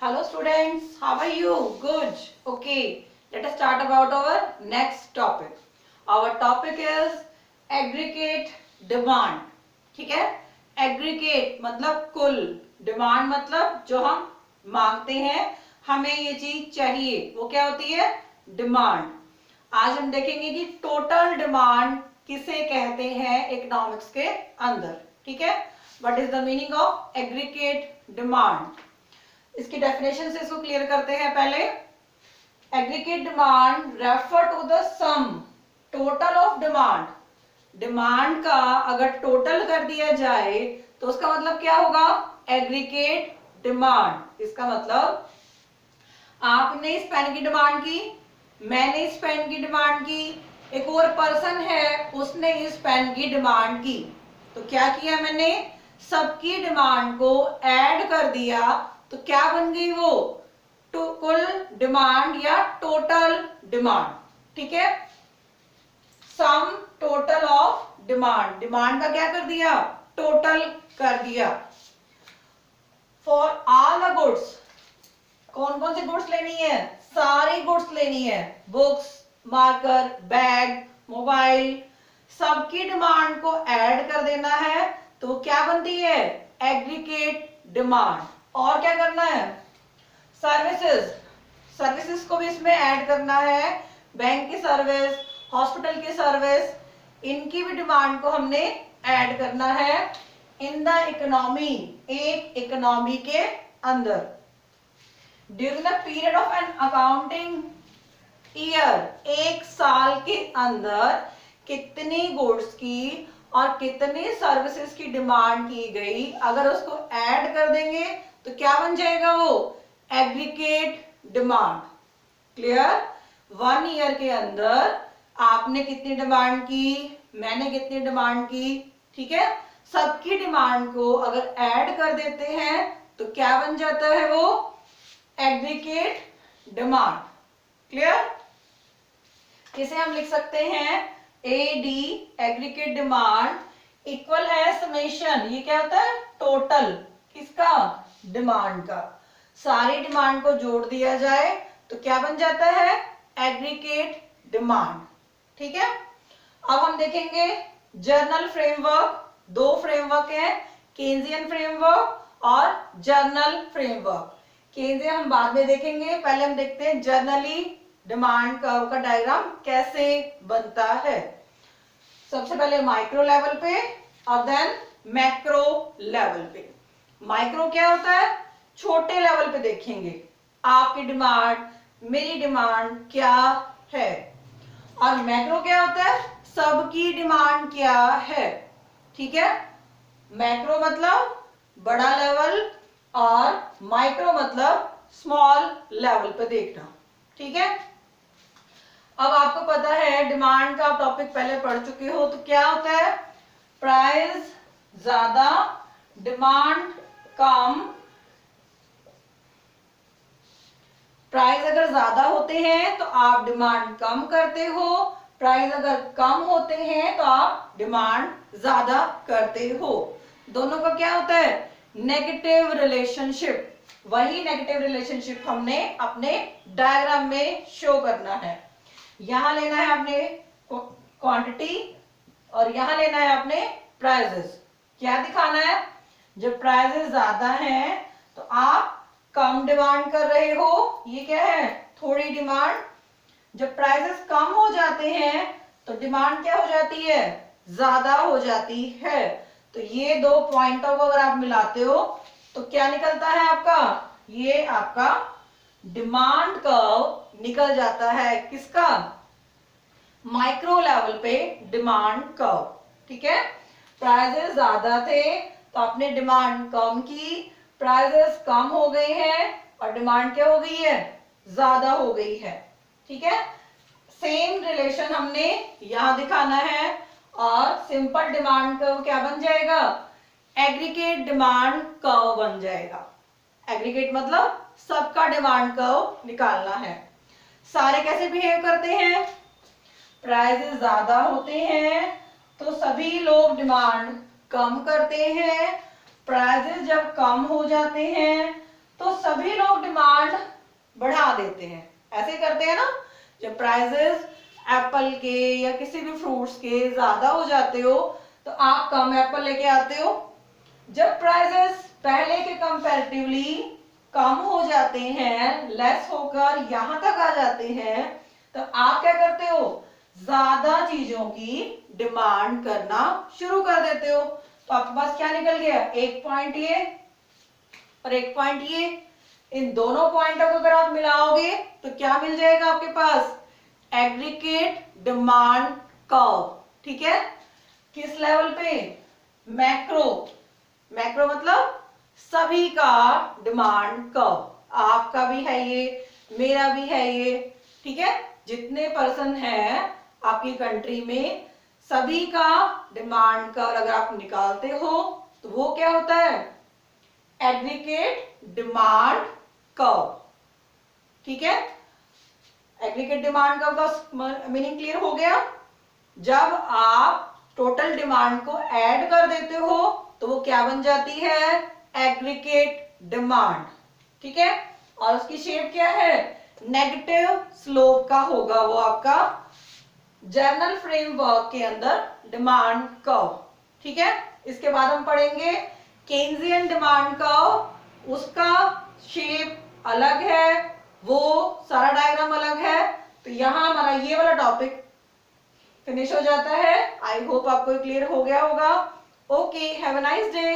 Hello students, how are you? Good. Okay, let us start about our next topic. Our topic is aggregate demand. ठीक है? Aggregate मतलब कुल, demand मतलब जो हम मांगते हैं, हमें ये चीज चाहिए, वो क्या होती है? Demand. आज हम देखेंगे कि टोटल डिमांड किसे कहते हैं इकोनॉमिक्स के अंदर. ठीक है? What is the meaning of aggregate demand? इसकी डेफिनेशन से इसको क्लियर करते हैं. पहले aggregate demand refer to the sum total of demand. Demand का अगर टोटल कर दिया जाए तो उसका मतलब क्या होगा? Aggregate demand. इसका मतलब आपने इस पेन की डिमांड की, मैंने इस पेन की डिमांड की, एक और पर्सन है उसने इस पेन की डिमांड की, तो क्या किया मैंने? सबकी डिमांड को ऐड कर दिया तो क्या बन गई वो? कुल डिमांड या टोटल डिमांड. ठीक है? सम टोटल ऑफ डिमांड. डिमांड का क्या कर दिया? टोटल कर दिया. फॉर ऑल द गुड्स, कौन कौन सी गुड्स लेनी है? सारी गुड्स लेनी है. बुक्स, मार्कर, बैग, मोबाइल, सबकी डिमांड को ऐड कर देना है तो क्या बनती है? Aggregate demand. और क्या करना है? सर्विसेज, सर्विसेज को भी इसमें ऐड करना है. बैंक की सर्विस, हॉस्पिटल की सर्विस, इनकी भी डिमांड को हमने ऐड करना है इन द इकोनॉमी, एक इकोनॉमी के अंदर. During the period of an accounting year, एक साल के अंदर कितनी गुड्स की और कितनी सर्विसेज की डिमांड की गई, अगर उसको ऐड कर देंगे तो क्या बन जाएगा वो? Aggregate demand. क्लियर? 1 ईयर के अंदर आपने कितनी डिमांड की, मैंने कितनी डिमांड की, ठीक है, सबकी डिमांड को अगर ऐड कर देते हैं तो क्या बन जाता है वो? Aggregate demand. क्लियर? इसे हम लिख सकते हैं एडी, एग्रीगेट डिमांड इक्वल है समेशन. ये क्या होता है? टोटल किसका? डिमांड का. सारी डिमांड को जोड़ दिया जाए तो क्या बन जाता है? Aggregate demand. ठीक है? अब हम देखेंगे जर्नल फ्रेमवर्क. 2 फ्रेमवर्क है, केन्जियन फ्रेमवर्क और जर्नल फ्रेमवर्क. केन्जियन हम बाद में देखेंगे, पहले हम देखते हैं जर्नली डिमांड कर्व का डायग्राम कैसे बनता है. सबसे पहले माइक्रो लेवल पे और देन मैक्रो लेवल पे. माइक्रो क्या होता है? छोटे लेवल पे देखेंगे आपकी डिमांड, मेरी डिमांड क्या है. और मैक्रो क्या होता है? सबकी डिमांड क्या है. ठीक है? मैक्रो मतलब बड़ा लेवल और माइक्रो मतलब स्मॉल लेवल पे देखना. ठीक है? अब आपको पता है डिमांड का टॉपिक पहले पढ़ चुके हो, तो क्या होता है? प्राइस ज्यादा, डिमांड कम. प्राइस अगर ज्यादा होते हैं तो आप डिमांड कम करते हो, प्राइस अगर कम होते हैं तो आप डिमांड ज्यादा करते हो. दोनों का क्या होता है? Negative relationship. वही नेगेटिव रिलेशनशिप हमने अपने डायग्राम में शो करना है. यहां लेना है आपने क्वांटिटी और यहां लेना है आपने प्राइसेस. क्या दिखाना है? जब प्राइसेस ज्यादा हैं तो आप कम डिमांड कर रहे हो, ये क्या है? थोड़ी डिमांड. जब प्राइसेस कम हो जाते हैं तो डिमांड क्या हो जाती है? ज्यादा हो जाती है. तो ये 2 पॉइंटों को अगर आप मिलाते हो तो क्या निकलता है आपका? ये आपका डिमांड कर्व निकल जाता है. किसका? माइक्रो लेवल पे डिमांड कर्व. ठीक है? प्राइसेस ज्यादा थे तो आपने डिमांड कम की, प्राइसेस कम हो गए हैं और डिमांड क्या हो गई है? ज्यादा हो गई है. ठीक है? सेम रिलेशन हमने यहां दिखाना है और सिंपल डिमांड कर्व क्या बन जाएगा? एग्रीगेट डिमांड कर्व बन जाएगा. एग्रीगेट मतलब सबका डिमांड कर्व निकालना है. सारे कैसे बिहेव करते हैं? प्राइसेस ज्यादा होते हैं तो सभी लोग डिमांड कम करते हैं. प्राइसेस जब कम हो जाते हैं तो सभी लोग डिमांड डिमांड बढ़ा देते हैं। ऐसे करते हैं ना, जब प्राइसेस एप्पल के या किसी भी फ्रूट्स के ज्यादा हो जाते हो तो आप कम एप्पल लेके आते हो। जब प्राइसेस पहले के कंपैरेटिवली कम हो जाते हैं, लेस होकर यहां तक आ जाते हैं, तो आप क्या करते हो, ज्यादा चीजों की डिमांड करना शुरू कर देते हो। तो आपके पास क्या निकल गया, एक पॉइंट ये और एक पॉइंट ये। इन दोनों पॉइंटों को अगर आप मिलाओगे तो क्या मिल जाएगा आपके पास, एग्रीगेट डिमांड कर्व। ठीक है, किस लेवल पे, मैक्रो। मैक्रो मतलब सभी का डिमांड कर्व, आपका भी है ये, मेरा भी है ये। ठीक है, जितने पर्सन हैं आपकी कंट्री में, सभी का डिमांड कर्व अगर आप निकालते हो तो वो क्या होता है, एग्रीगेट डिमांड कर्व। ठीक है, एग्रीगेट डिमांड कर्व का मीनिंग क्लियर हो गया। जब आप टोटल डिमांड को ऐड कर देते हो तो वो क्या बन जाती है, एग्रीगेट डिमांड। ठीक है, और उसकी शेप क्या है, नेगेटिव स्लोप का होगा वो आपका जनरल फ्रेमवर्क के अंदर डिमांड कर्व। ठीक है, इसके बाद हम पढ़ेंगे केन्जियन डिमांड कर्व, उसका शेप अलग है, वो सारा डायग्राम अलग है। तो यहां हमारा ये वाला टॉपिक फिनिश हो जाता है। आई होप आपको क्लियर हो गया होगा। Okay, have a nice day.